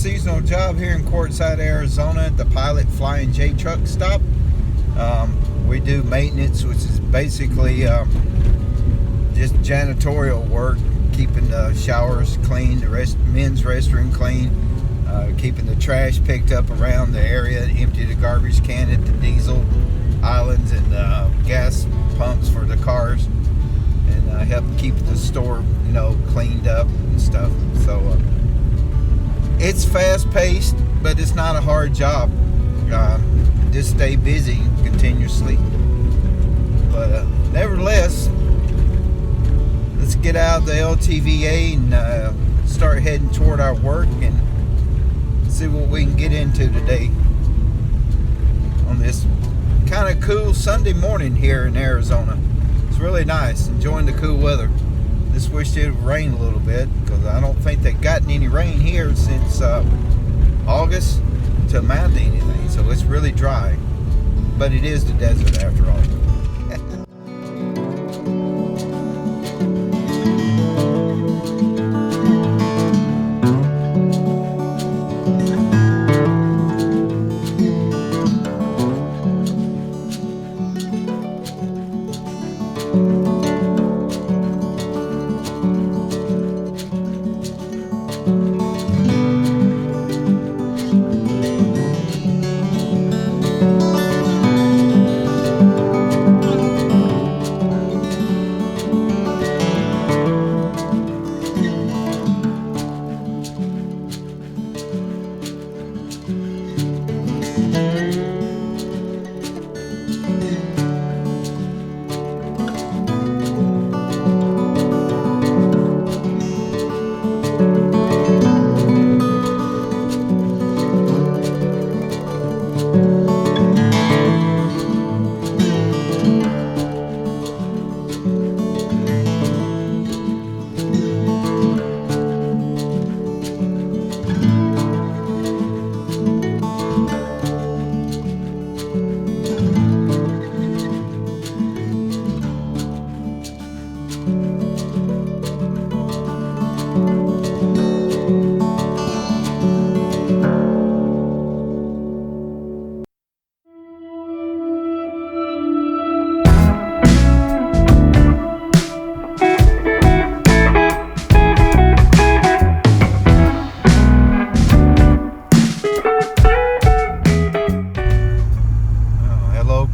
seasonal job here in Quartzsite, Arizona at the Pilot Flying J truck stop. We do maintenance, which is basically just janitorial work, keeping the showers clean, the men's restroom clean, keeping the trash picked up around the area, empty the garbage can at the diesel islands and gas pumps for the cars, and help keep the store, cleaned up and stuff. So it's fast-paced, but it's not a hard job. Just stay busy continuously. But nevertheless, let's get out of the LTVA and start heading toward our work and see what we can get into today on this kind of cool Sunday morning here in Arizona. It's really nice, enjoying the cool weather. Just wished it would rain a little bit, because I don't think they've gotten any rain here since August to amount to anything. So it's really dry, but it is the desert after all.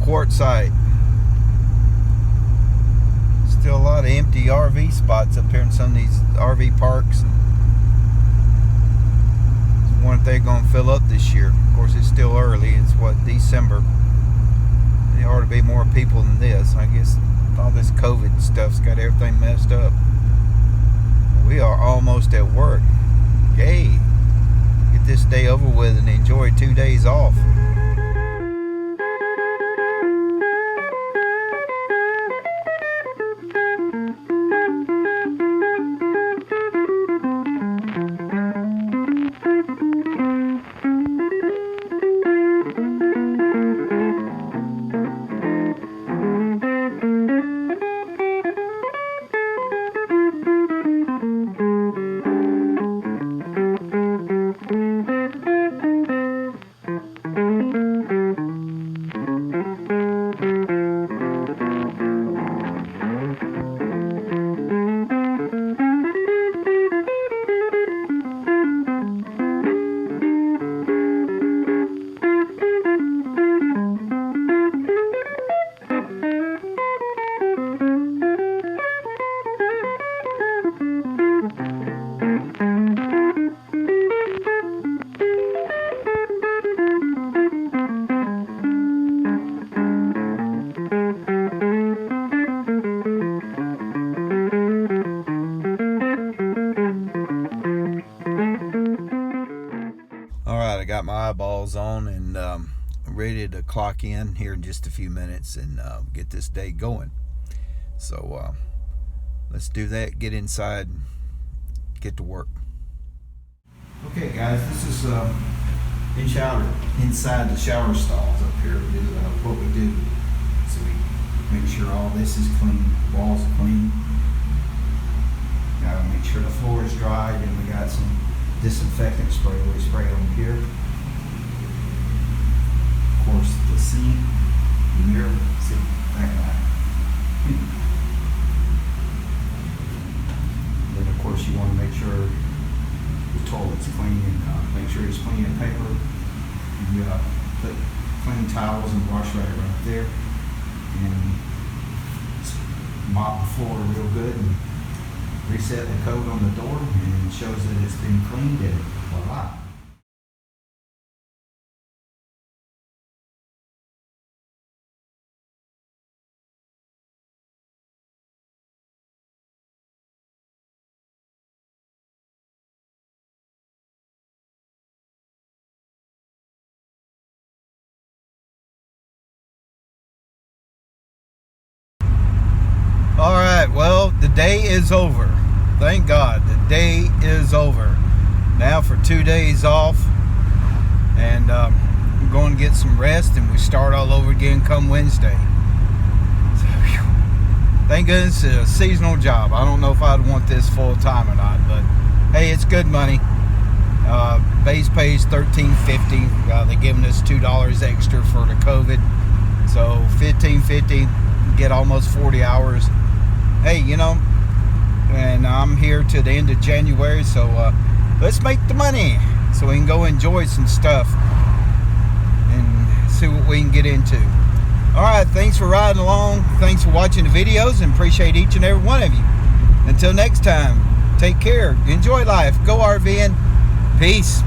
Quartzsite. Still a lot of empty RV spots up here in some of these RV parks. I wonder if they're going to fill up this year. Of course, it's still early. It's December. There ought to be more people than this. I guess all this COVID stuff's got everything messed up. We are almost at work. Yay! Get this day over with and enjoy 2 days off. Alright, I got my eyeballs on and ready to clock in here in just a few minutes and get this day going. So let's do that, get inside, get to work. Okay guys, this is inside the shower stalls up here. We do what we do. So we make sure all this is clean, walls are clean. Gotta make sure the floor is dry, and we got some disinfectant spray we spray on here. Of course, the sink, the mirror, see that guy. Then of course you want to make sure the toilet's clean and make sure it's clean and paper. You put clean towels and wash rag right there and mop the floor real good and reset the code on the door, and it shows that it's been cleaned, and voila. All right, well, the day is over. Thank God, the day is over. Now for 2 days off, and I'm going to get some rest, and we start all over again come Wednesday. So, thank goodness it's a seasonal job. I don't know if I'd want this full time or not, but hey, it's good money. Base pays $13.50. They're giving us $2 extra for the COVID, so $15.50. Get almost 40 hours. Hey, you know, and I'm here to the end of January, so let's make the money so we can go enjoy some stuff and see what we can get into. All right, thanks for riding along. Thanks for watching the videos, and appreciate each and every one of you. Until next time, take care. Enjoy life. Go RVing. Peace.